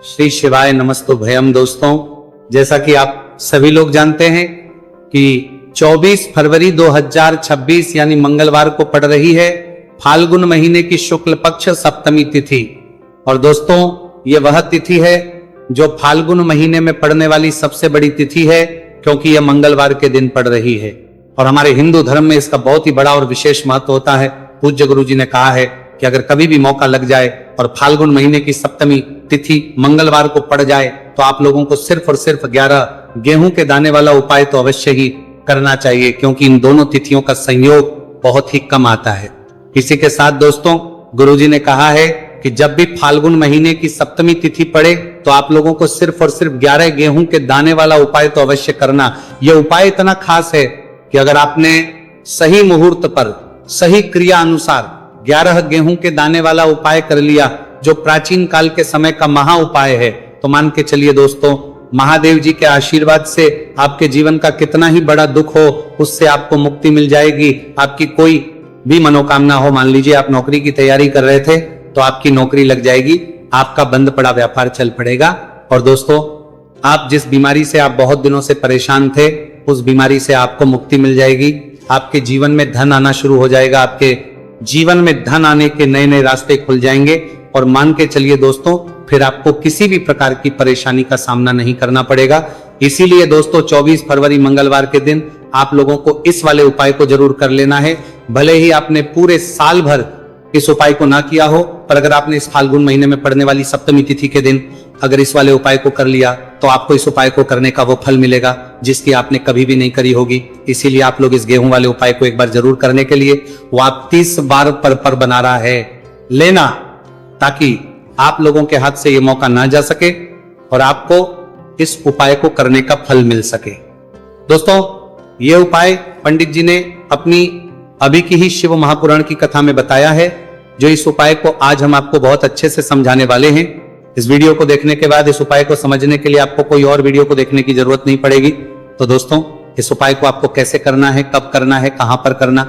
श्री शिवाय नमस्तु भयम। दोस्तों, जैसा कि आप सभी लोग जानते हैं कि 24 फरवरी 2026 यानी मंगलवार को पड़ रही है फाल्गुन महीने की शुक्ल पक्ष सप्तमी तिथि। और दोस्तों, ये वह तिथि है जो फाल्गुन महीने में पड़ने वाली सबसे बड़ी तिथि है, क्योंकि यह मंगलवार के दिन पड़ रही है। और हमारे हिंदू धर्म में इसका बहुत ही बड़ा और विशेष महत्व होता है। पूज्य गुरु जी ने कहा है कि अगर कभी भी मौका लग जाए और फाल्गुन महीने की सप्तमी तिथि मंगलवार को पड़ जाए तो आप लोगों को सिर्फ और सिर्फ 11 गेहूं के दाने वाला उपाय तो अवश्य ही करना चाहिए, क्योंकि इन दोनों तिथियों का संयोग बहुत ही कम आता है। इसी के साथ दोस्तों, गुरुजी ने कहा है कि जब भी फाल्गुन महीने की सप्तमी तिथि पड़े तो आप लोगों को सिर्फ और सिर्फ 11 गेहूं के दाने वाला उपाय तो अवश्य करना। यह उपाय इतना खास है कि अगर आपने सही मुहूर्त पर सही क्रिया अनुसार 11 गेहूं के दाने वाला उपाय कर लिया, जो प्राचीन काल के समय का महा उपाय है, तो मान के चलिए दोस्तों, महादेव जी के आशीर्वाद से आपके जीवन का कितना ही बड़ा दुख हो उससे आपको मुक्ति मिल जाएगी। आपकी कोई भी मनोकामना हो, मान लीजिए आप नौकरी की तैयारी कर रहे थे तो आपकी नौकरी लग जाएगी, आपका बंद पड़ा व्यापार चल पड़ेगा। और दोस्तों, आप जिस बीमारी से आप बहुत दिनों से परेशान थे उस बीमारी से आपको मुक्ति मिल जाएगी। आपके जीवन में धन आना शुरू हो जाएगा, आपके जीवन में धन आने के नए नए रास्ते खुल जाएंगे। और मान के चलिए दोस्तों, फिर आपको किसी भी प्रकार की परेशानी का सामना नहीं करना पड़ेगा। इसीलिए दोस्तों, 24 फरवरी मंगलवार के दिन आप लोगों को इस वाले उपाय को जरूर कर लेना है। भले ही आपने पूरे साल भर इस उपाय को ना किया हो, पर अगर आपने इस फाल्गुन महीने में पड़ने वाली सप्तमी तिथि के दिन अगर इस वाले उपाय को कर लिया तो आपको इस उपाय को करने का वो फल मिलेगा जिसकी आपने कभी भी नहीं करी होगी। इसीलिए आप लोग इस गेहूं वाले उपाय को एक बार जरूर करने के लिए, वो आप 30 बार पर बना रहा है लेना, ताकि आप लोगों के हाथ से ये मौका ना जा सके और आपको इस उपाय को करने का फल मिल सके। दोस्तों, ये उपाय पंडित जी ने अपनी अभी की ही शिव महापुराण की कथा में बताया है, जो इस उपाय को आज हम आपको बहुत अच्छे से समझाने वाले हैं। इस वीडियो को देखने के बाद इस उपाय को समझने के लिए आपको कोई और वीडियो को देखने की जरूरत नहीं पड़ेगी। तो दोस्तों, इस उपाय को आपको कैसे करना है, कब करना है, कहां पर करना,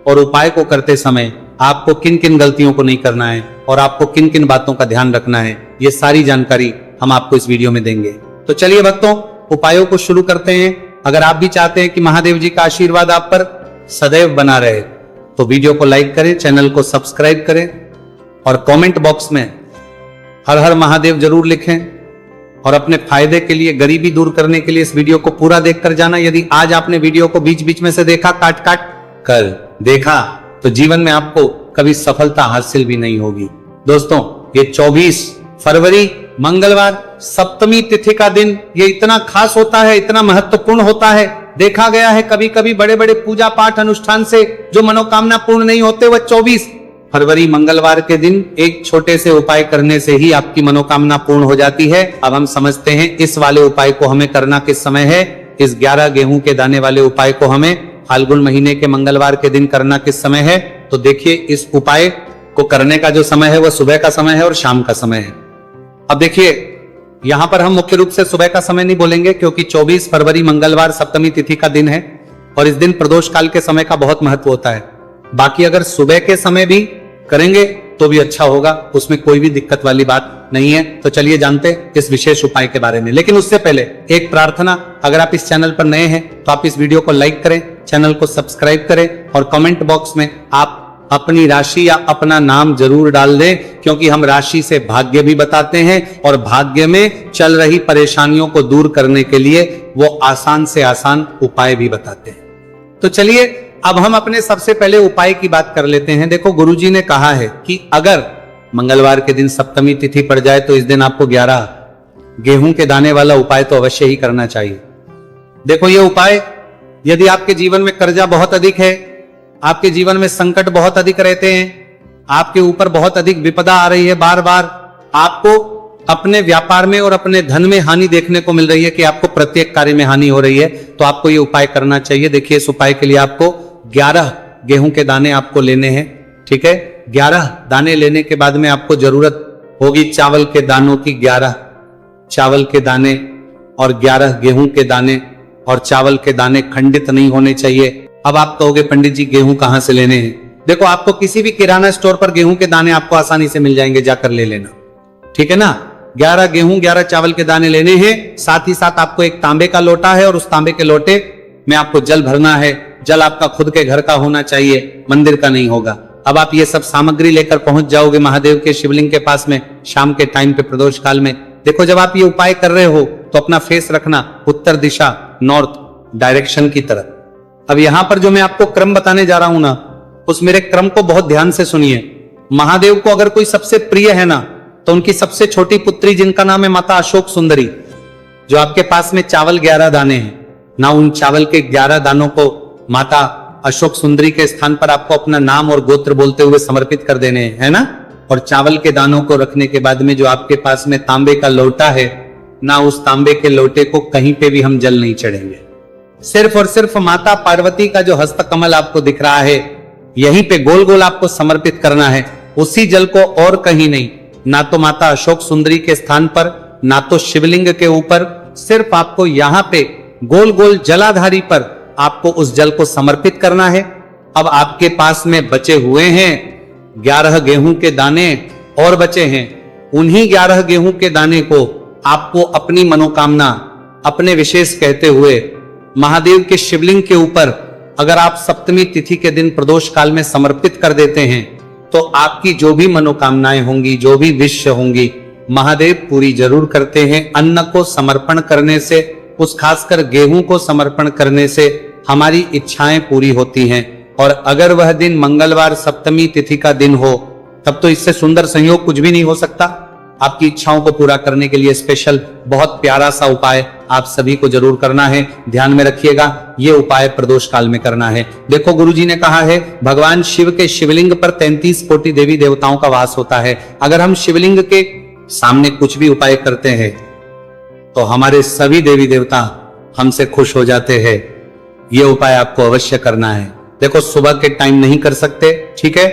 और उपाय को करते समय आपको किन किन गलतियों को नहीं करना है और आपको किन किन बातों का ध्यान रखना है, ये सारी जानकारी हम आपको इस वीडियो में देंगे। तो चलिए भक्तों, उपायों को शुरू करते हैं। अगर आप भी चाहते हैं कि महादेव जी का आशीर्वाद आप पर सदैव बना रहे तो वीडियो को लाइक करें, चैनल को सब्सक्राइब करें और कमेंट बॉक्स में हर हर महादेव जरूर लिखें। और अपने फायदे के लिए, गरीबी दूर करने के लिए इस वीडियो को पूरा देखकर जाना। यदि आज आपने वीडियो को बीच बीच में से देखा, काट काट कर देखा, तो जीवन में आपको कभी सफलता हासिल भी नहीं होगी। दोस्तों, ये 24 फरवरी मंगलवार सप्तमी तिथि का दिन ये इतना खास होता है, इतना महत्वपूर्ण होता है। देखा गया है कभी कभी बड़े बड़े पूजा पाठ अनुष्ठान से जो मनोकामना पूर्ण नहीं होते, वह 24 फरवरी मंगलवार के दिन एक छोटे से उपाय करने से ही आपकी मनोकामना पूर्ण हो जाती है। अब हम समझते हैं इस वाले उपाय को हमें करना किस समय है। इस 11 गेहूं के दाने वाले उपाय को हमें फाल्गुन महीने के मंगलवार के दिन करना किस समय है। तो देखिए, इस उपाय को करने का जो समय है वह सुबह का समय है और शाम का समय है। अब देखिए, यहां पर हम मुख्य रूप से सुबह का समय नहीं बोलेंगे, क्योंकि 24 फरवरी मंगलवार सप्तमी तिथि का दिन है और इस दिन प्रदोष काल के समय का बहुत महत्व होता है। बाकी अगर सुबह के समय भी करेंगे तो भी अच्छा होगा, उसमें कोई भी दिक्कत वाली बात नहीं है। तो चलिए जानते हैं इस विशेष उपाय के बारे में। लेकिन उससे पहले एक प्रार्थना, अगर आप इस चैनल पर नए हैं तो आप इस वीडियो को लाइक करें, चैनल को सब्सक्राइब करें और कमेंट बॉक्स में आप अपनी राशि या अपना नाम जरूर डाल दें, क्योंकि हम राशि से भाग्य भी बताते हैं और भाग्य में चल रही परेशानियों को दूर करने के लिए वो आसान से आसान उपाय भी बताते हैं। तो चलिए, अब हम अपने सबसे पहले उपाय की बात कर लेते हैं। देखो, गुरुजी ने कहा है कि अगर मंगलवार के दिन सप्तमी तिथि पड़ जाए तो इस दिन आपको 11 गेहूं के दाने वाला उपाय तो अवश्य ही करना चाहिए। देखो, ये उपाय, यदि आपके जीवन में कर्जा बहुत अधिक है, आपके जीवन में संकट बहुत अधिक रहते हैं, आपके ऊपर बहुत अधिक विपदा आ रही है, बार बार आपको अपने व्यापार में और अपने धन में हानि देखने को मिल रही है कि आपको प्रत्येक कार्य में हानि हो रही है, तो आपको ये उपाय करना चाहिए। देखिए, इस उपाय के लिए आपको 11 गेहूं के दाने आपको लेने हैं। ठीक है, 11 दाने लेने के बाद में आपको जरूरत होगी चावल के दानों की। 11 चावल के दाने और 11 गेहूं के दाने, और चावल के दाने खंडित नहीं होने चाहिए। अब आप कहोगे पंडित जी गेहूं कहां से लेने हैं? देखो, आपको किसी भी किराना स्टोर पर गेहूं के दाने आपको आसानी से मिल जाएंगे, जाकर ले लेना। ठीक है ना। 11 गेहूं 11 चावल के दाने लेने हैं। साथ ही साथ आपको एक तांबे का लोटा है और उस तांबे के लोटे में आपको जल भरना है। जल आपका खुद के घर का होना चाहिए, मंदिर का नहीं होगा। अब आप ये सब सामग्री लेकर पहुंच जाओगे महादेव के शिवलिंग के पास में शाम के टाइम पे प्रदोष काल में। देखो जब आप ये उपाय कर रहे हो तो अपना फेस रखना उत्तर दिशा, नॉर्थ डायरेक्शन की तरफ। अब यहां पर जो मैं आपको क्रम बताने जा रहा हूं ना, उस मेरे क्रम को बहुत ध्यान से सुनिए। महादेव को अगर कोई सबसे प्रिय है ना, तो उनकी सबसे छोटी पुत्री जिनका नाम है माता अशोक सुंदरी, जो आपके पास में चावल 11 दाने हैं ना, उन चावल के 11 दानों को माता अशोक सुंदरी के स्थान पर आपको अपना नाम और गोत्र बोलते हुए समर्पित कर देने हैं, है ना। और चावल के दानों को रखने के बाद में जो आपके पास में तांबे का लोटा है ना, उस तांबे के लोटे को कहीं पे भी हम जल नहीं चढ़ेंगे। सिर्फ और सिर्फ माता पार्वती का जो हस्त कमल आपको दिख रहा है, यहीं पे गोल गोल आपको समर्पित करना है, उसी जल को, और कहीं नहीं। ना तो माता अशोक सुंदरी के स्थान पर, ना तो शिवलिंग के ऊपर, सिर्फ आपको यहां पे गोल गोल जलाधारी पर आपको उस जल को समर्पित करना है। अब आपके पास में बचे हुए हैं 11 गेहूं के दाने और बचे हैं। उन्हीं 11 गेहूं के दाने को आपको अपनी मनोकामना, अपने विशेष कहते हुए महादेव के शिवलिंग के ऊपर अगर आप सप्तमी तिथि के दिन प्रदोष काल में समर्पित कर देते हैं, तो आपकी जो भी मनोकामनाएं होंगी, जो भी विश होंगी, महादेव पूरी जरूर करते हैं। अन्न को समर्पण करने से, उस खासकर गेहूं को समर्पण करने से हमारी इच्छाएं पूरी होती हैं। और अगर वह दिन मंगलवार सप्तमी तिथि का दिन हो, तब तो इससे सुंदर संयोग कुछ भी नहीं हो सकता। आपकी इच्छाओं को पूरा करने के लिए स्पेशल बहुत प्यारा सा उपाय आप सभी को जरूर करना है। ध्यान में रखिएगा, ये उपाय प्रदोष काल में करना है। देखो गुरुजी ने कहा है, भगवान शिव के शिवलिंग पर 33 कोटि देवी देवताओं का वास होता है। अगर हम शिवलिंग के सामने कुछ भी उपाय करते हैं तो हमारे सभी देवी देवता हमसे खुश हो जाते हैं। ये उपाय आपको अवश्य करना है। देखो सुबह के टाइम नहीं कर सकते, ठीक है।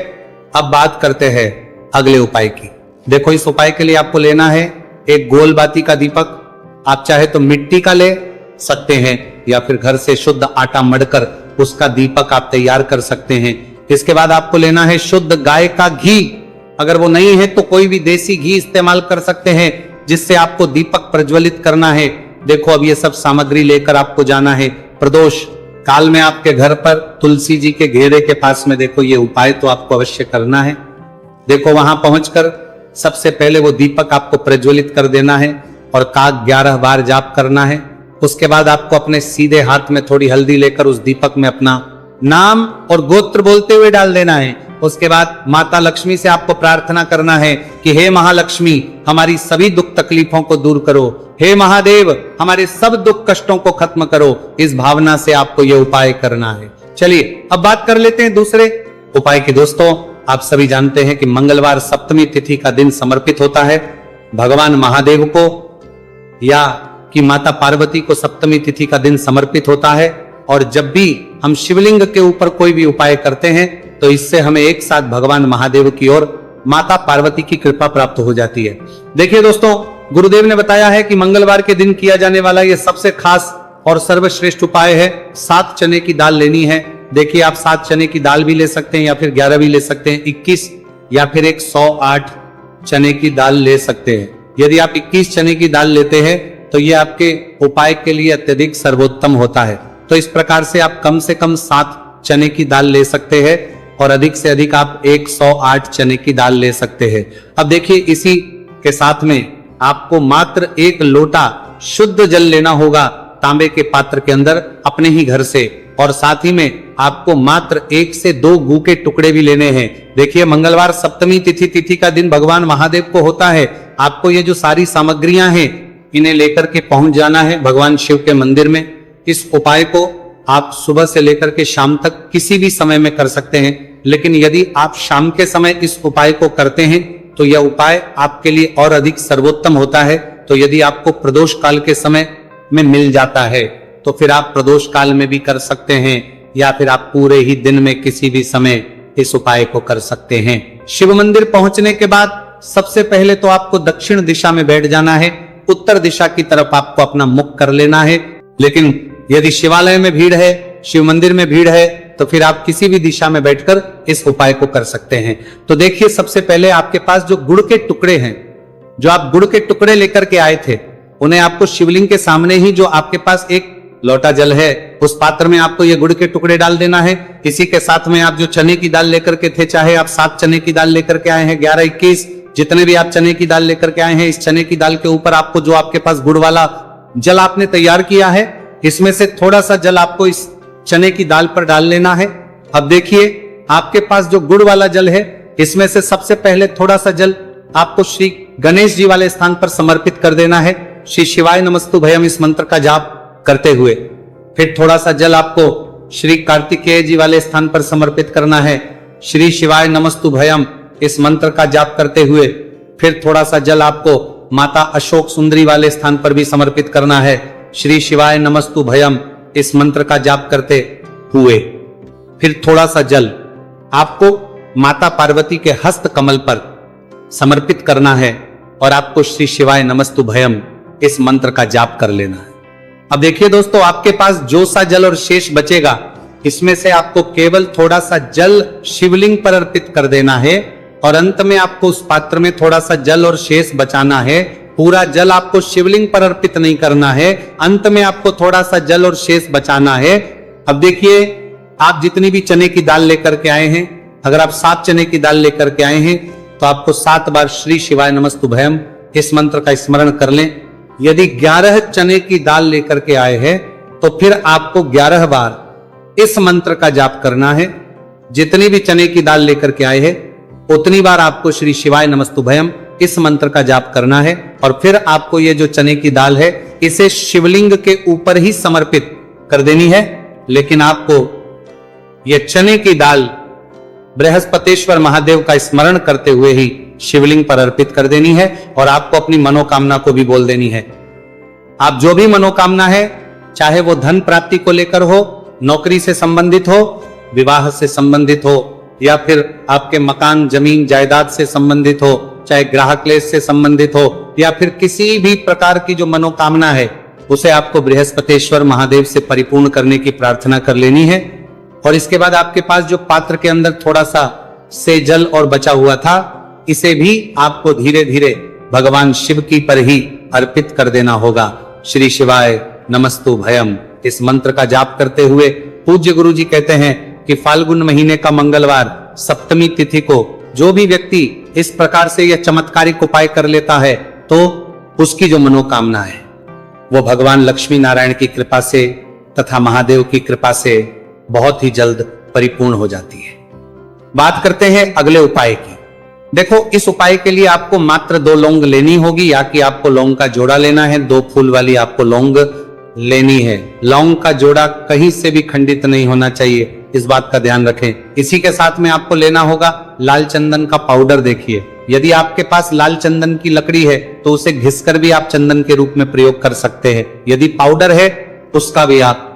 अब बात करते हैं अगले उपाय की। देखो इस उपाय के लिए आपको लेना है एक गोल बाती का दीपक। आप चाहे तो मिट्टी का ले सकते हैं या फिर घर से शुद्ध आटा मढ़कर उसका दीपक आप तैयार कर सकते हैं। इसके बाद आपको लेना है शुद्ध गाय का घी। अगर वो नहीं है तो कोई भी देसी घी इस्तेमाल कर सकते हैं, जिससे आपको दीपक प्रज्वलित करना है। देखो अब ये सब सामग्री लेकर आपको जाना है प्रदोष काल में आपके घर पर तुलसी जी के घेरे के पास में। देखो ये उपाय तो आपको अवश्य करना है। देखो वहां पहुंचकर सबसे पहले वो दीपक आपको प्रज्वलित कर देना है और काग 11 बार जाप करना है। उसके बाद आपको अपने सीधे हाथ में थोड़ी हल्दी लेकर उस दीपक में अपना नाम और गोत्र बोलते हुए डाल देना है। उसके बाद माता लक्ष्मी से आपको प्रार्थना करना है कि हे महालक्ष्मी, हमारी सभी दुख तकलीफों को दूर करो। हे महादेव, हमारे सब दुख कष्टों को खत्म करो। इस भावना से आपको यह उपाय करना है। चलिए अब बात कर लेते हैं दूसरे उपाय की। दोस्तों आप सभी जानते हैं कि मंगलवार सप्तमी तिथि का दिन समर्पित होता है भगवान महादेव को, या कि माता पार्वती को सप्तमी तिथि का दिन समर्पित होता है। और जब भी हम शिवलिंग के ऊपर कोई भी उपाय करते हैं तो इससे हमें एक साथ भगवान महादेव की ओर माता पार्वती की कृपा प्राप्त हो जाती है। देखिए दोस्तों, गुरुदेव ने बताया है कि मंगलवार के दिन किया जाने वाला यह सबसे खास और सर्वश्रेष्ठ उपाय है। 7 चने की दाल लेनी है। देखिए आप 7 चने की दाल भी ले सकते हैं या फिर 11 भी ले सकते हैं, 21 या फिर 108 चने की दाल ले सकते हैं। यदि आप 21 चने की दाल लेते हैं तो यह आपके उपाय के लिए अत्यधिक सर्वोत्तम होता है। तो इस प्रकार से आप कम से कम 7 चने की दाल ले सकते हैं और अधिक से अधिक आप 108 चने की दाल ले सकते हैं। अब देखिए इसी के साथ में आपको मात्र 1 लोटा शुद्ध जल लेना होगा तांबे के पात्र के अंदर अपने ही घर से। और साथ ही में आपको मात्र 1 से 2 गू के टुकड़े भी लेने हैं। देखिए मंगलवार सप्तमी तिथि का दिन भगवान महादेव को होता है। आपको ये जो सारी सामग्रियां हैं इन्हें लेकर के पहुंच जाना है भगवान शिव के मंदिर में। इस उपाय को आप सुबह से लेकर के शाम तक किसी भी समय में कर सकते हैं, लेकिन यदि आप शाम के समय इस उपाय को करते हैं तो यह उपाय आपके लिए और अधिक सर्वोत्तम होता है। तो यदि आपको प्रदोष काल के समय में मिल जाता है तो फिर आप प्रदोष काल में भी कर सकते हैं, या फिर आप पूरे ही दिन में किसी भी समय इस उपाय को कर सकते हैं। शिव मंदिर पहुंचने के बाद सबसे पहले तो आपको दक्षिण दिशा में बैठ जाना है। उत्तर दिशा की तरफ आपको अपना मुख कर लेना है। लेकिन यदि शिवालय में भीड़ है, शिव मंदिर में भीड़ है, तो फिर आप किसी भी दिशा में बैठकर इस उपाय को कर सकते हैं। तो देखिए सबसे पहले आपके पास जो गुड़ के टुकड़े हैं जो आप गुड़ के टुकड़े लेकर के आए थे, उन्हें आपको शिवलिंग के सामने ही, जो आपके पास एक लोटा जल है, उस पात्र में आपको ये गुड़ के टुकड़े डाल देना है। इसी के साथ में आप जो चने की दाल लेकर के थे, चाहे आप 7 चने की दाल लेकर के आए हैं, 11, 21, जितने भी आप चने की दाल लेकर के आए हैं, इस चने की दाल के ऊपर आपको जो आपके पास गुड़ वाला जल आपने तैयार किया है, इसमें से थोड़ा सा जल आपको इस चने की दाल पर डाल लेना है। अब देखिए, आपके पास जो गुड़ वाला जल है, इसमें से सबसे पहले थोड़ा सा जल आपको श्री गणेश जी वाले स्थान पर समर्पित कर देना है, श्री शिवाय नमस्तुभयम इस मंत्र का जाप करते हुए। फिर थोड़ा सा जल आपको श्री कार्तिकेय जी वाले स्थान पर समर्पित करना है, श्री शिवाय नमस्तुभयम इस मंत्र का जाप करते हुए। फिर थोड़ा सा जल आपको माता अशोक सुंदरी वाले स्थान पर भी समर्पित करना है, श्री शिवाय नमस्तुभयम इस मंत्र का जाप करते हुए। फिर थोड़ा सा जल आपको माता पार्वती के हस्त कमल पर समर्पित करना है और आपको श्री शिवाय नमस्तुभयम इस मंत्र का जाप कर लेना है। अब देखिए दोस्तों, आपके पास जो सा जल और शेष बचेगा, इसमें से आपको केवल थोड़ा सा जल शिवलिंग पर अर्पित कर देना है और अंत में आपको उस पात्र में थोड़ा सा जल और शेष बचाना है। पूरा जल आपको शिवलिंग पर अर्पित नहीं करना है, अंत में आपको थोड़ा सा जल और शेष बचाना है। अब देखिए, आप जितनी भी चने की दाल लेकर के आए हैं, अगर आप 7 चने की दाल लेकर के आए हैं, तो आपको 7 बार श्री शिवाय नमस्तुभयम इस मंत्र का स्मरण कर लें। यदि 11 चने की दाल लेकर के आए हैं, तो फिर आपको 11 बार इस मंत्र का जाप करना है। जितनी भी चने की दाल लेकर के आए हैं, उतनी बार आपको श्री शिवाय नमस्तुभयम इस मंत्र का जाप करना है। और फिर आपको ये जो चने की दाल है, इसे शिवलिंग के ऊपर ही समर्पित कर देनी है। लेकिन आपको ये चने की दाल बृहस्पतेश्वर महादेव का स्मरण करते हुए ही शिवलिंग पर अर्पित कर देनी है और आपको अपनी मनोकामना को भी बोल देनी है। आप जो भी मनोकामना है, चाहे वो धन प्राप्ति को लेकर हो, नौकरी से संबंधित हो, विवाह से संबंधित हो, या फिर आपके मकान जमीन जायदाद से संबंधित हो, चाहे ग्राहक क्लेश से संबंधित हो, या फिर किसी भी प्रकार की जो मनोकामना है, उसे आपको बृहस्पतेश्वर महादेव से परिपूर्ण करने की प्रार्थना कर लेनी है। और इसके बाद आपके पास जो पात्र के अंदर थोड़ा सा से जल और बचा हुआ था, इसे भी आपको धीरे धीरे भगवान शिव की पर ही अर्पित कर देना होगा। श्री शिवाय नमस्तुभयम इस मंत्र का जाप करते हुए पूज्य गुरु जी कहते हैं कि फाल्गुन महीने का मंगलवार सप्तमी तिथि को जो भी व्यक्ति इस प्रकार से यह चमत्कारिक उपाय कर लेता है, तो उसकी जो मनोकामना है वो भगवान लक्ष्मी नारायण की कृपा से तथा महादेव की कृपा से बहुत ही जल्द परिपूर्ण हो जाती है। बात करते हैं अगले उपाय की। देखो, इस उपाय के लिए आपको मात्र 2 लौंग लेनी होगी, या कि आपको लौंग का जोड़ा लेना है। 2 फूल वाली आपको लौंग लेनी है। लौंग का जोड़ा कहीं से भी खंडित नहीं होना चाहिए, इस बात का ध्यान रखें। इसी के साथ में आपको लेना होगा लाल चंदन का पाउडर। देखिए, यदि आपके पास लाल चंदन की लकड़ी है, तो उसे घिसकर भी आप चंदन के रूप में प्रयोग कर सकते हैं। यदि पाउडर है, उसका भी आप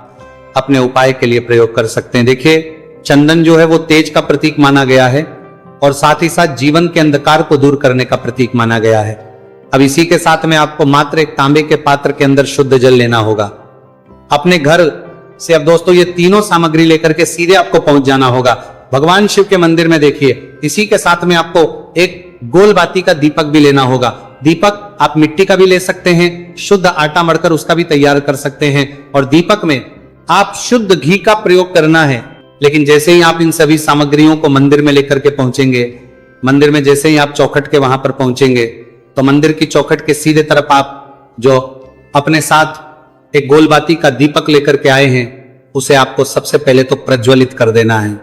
अपने उपाय के लिए प्रयोग कर सकते हैं। देखिए, चंदन जो है वो तेज का प्रतीक माना गया है और साथ ही साथ जीवन के अंधकार को दूर करने का प्रतीक माना गया है। अब इसी के साथ में आपको मात्र एक तांबे के पात्र के अंदर शुद्ध जल लेना होगा। अपने घर से अब दोस्तों ये तीनों सामग्री लेकर के सीधे आपको पहुंच जाना होगा भगवान शिव के मंदिर में। देखिए, इसी के साथ में आपको एक गोल बाती का दीपक भी लेना होगा। दीपक आप मिट्टी का भी ले सकते हैं, शुद्ध आटा मढ़कर उसका भी तैयार कर सकते हैं। और दीपक में आप शुद्ध घी का प्रयोग करना है। लेकिन जैसे ही आप इन सभी सामग्रियों को मंदिर में लेकर के पहुंचेंगे, मंदिर में जैसे ही आप चौखट के वहां पर पहुंचेंगे, तो मंदिर की चौखट के सीधे तरफ आप जो अपने साथ एक गोलबाती का दीपक लेकर के आए हैं, उसे आपको सबसे पहले तो प्रज्वलित कर देना है।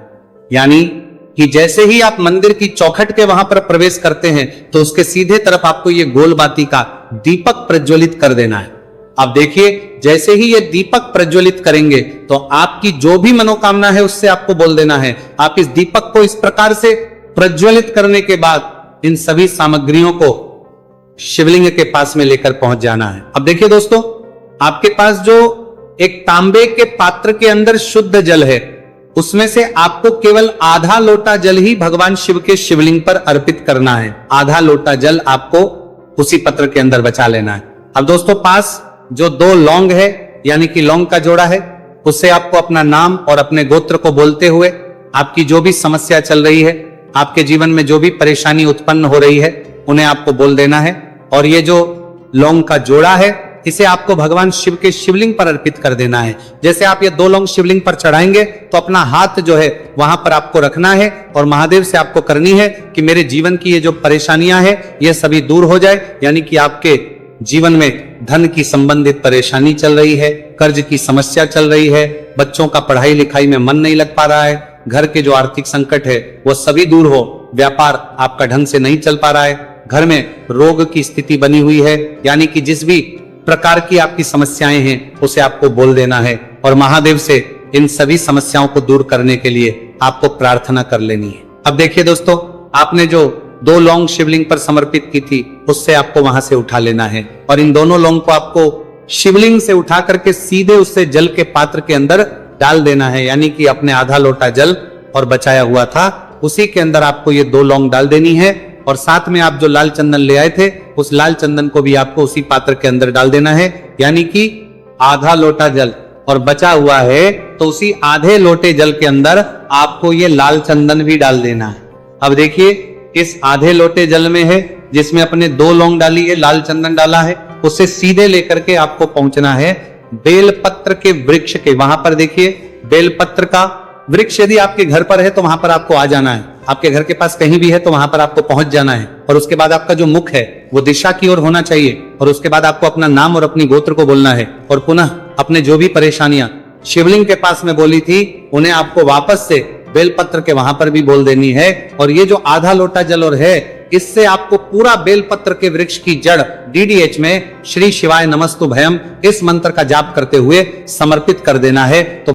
यानी कि जैसे ही आप मंदिर की चौखट के वहां पर प्रवेश करते हैं, तो उसके सीधे तरफ आपको ये गोलबाती का दीपक प्रज्वलित कर देना है। अब देखिए, जैसे ही ये दीपक प्रज्वलित करेंगे, तो आपकी जो भी मनोकामना है उससे आपको बोल देना है। आप इस दीपक को इस प्रकार से प्रज्वलित करने के बाद इन सभी सामग्रियों को शिवलिंग के पास में लेकर पहुंच जाना है। अब देखिए दोस्तों, आपके पास जो एक तांबे के पात्र के अंदर शुद्ध जल है, उसमें से आपको केवल आधा लोटा जल ही भगवान शिव के शिवलिंग पर अर्पित करना है। आधा लोटा जल आपको उसी पत्र के अंदर बचा लेना है। अब दोस्तों, पास जो 2 लौंग है, यानी कि लौंग का जोड़ा है, उससे आपको अपना नाम और अपने गोत्र को बोलते हुए आपकी जो भी समस्या चल रही है, आपके जीवन में जो भी परेशानी उत्पन्न हो रही है, उन्हें आपको बोल देना है। और ये जो लौंग का जोड़ा है इसे आपको भगवान शिव के शिवलिंग पर अर्पित कर देना है। जैसे आप ये 2 लौंग शिवलिंग पर चढ़ाएंगे तो अपना हाथ जो है वहां पर आपको रखना है और महादेव से आपको करनी है कि मेरे जीवन की ये जो परेशानियां हैं ये सभी दूर हो जाए। यानी कि आपके जीवन में धन की संबंधित परेशानी चल रही है, कर्ज की समस्या चल रही है, बच्चों का पढ़ाई लिखाई में मन नहीं लग पा रहा है, घर के जो आर्थिक संकट है वो सभी दूर हो, व्यापार आपका ढंग से नहीं चल पा रहा है, घर में रोग की स्थिति बनी हुई है, यानी कि जिस भी प्रकार की आपकी समस्याएं हैं उसे आपको बोल देना है और महादेव से इन सभी समस्याओं को दूर करने के लिए आपको प्रार्थना कर लेनी है। अब देखिए दोस्तों, आपने जो 2 लौंग शिवलिंग पर समर्पित की थी उससे आपको वहां से उठा लेना है और इन दोनों लौंग को आपको शिवलिंग से उठा करके सीधे उससे जल के पात्र के अंदर डाल देना है। यानी कि अपने आधा लोटा जल और बचाया हुआ था उसी के अंदर आपको ये 2 लौंग डाल देनी है और साथ में आप जो लाल चंदन ले आए थे उस लाल चंदन को भी आपको उसी पात्र के अंदर डाल देना है। यानी कि आधा लोटा जल और बचा हुआ है तो उसी आधे लोटे जल के अंदर आपको ये लाल चंदन भी डाल देना है। अब देखिए, इस आधे लोटे जल में है जिसमें अपने 2 लौंग डाली है, लाल चंदन डाला है, उससे सीधे लेकर के आपको पहुंचना है बेलपत्र के वृक्ष के। वहां पर देखिए बेलपत्र का वृक्ष यदि आपके घर पर है तो वहां पर आपको आ जाना है, आपके घर के पास कहीं भी है तो वहां पर आपको पहुंच जाना है और उसके बाद आपका जो मुख है वो दिशा की ओर होना चाहिए और उसके बाद आपको अपना नाम और अपनी गोत्र को बोलना है और पुनः अपने जो भी परेशानियां शिवलिंग के पास में बोली थी उन्हें आपको वापस से बेलपत्र के वहां पर भी बोल देनी है। और ये जो आधा लोटा जल और है इससे आपको पूरा बेलपत्र के वृक्ष की जड़ DDH में श्री शिवाय नमस्तु भयम इस मंत्र का जाप करते हुए समर्पित कर देना है। तो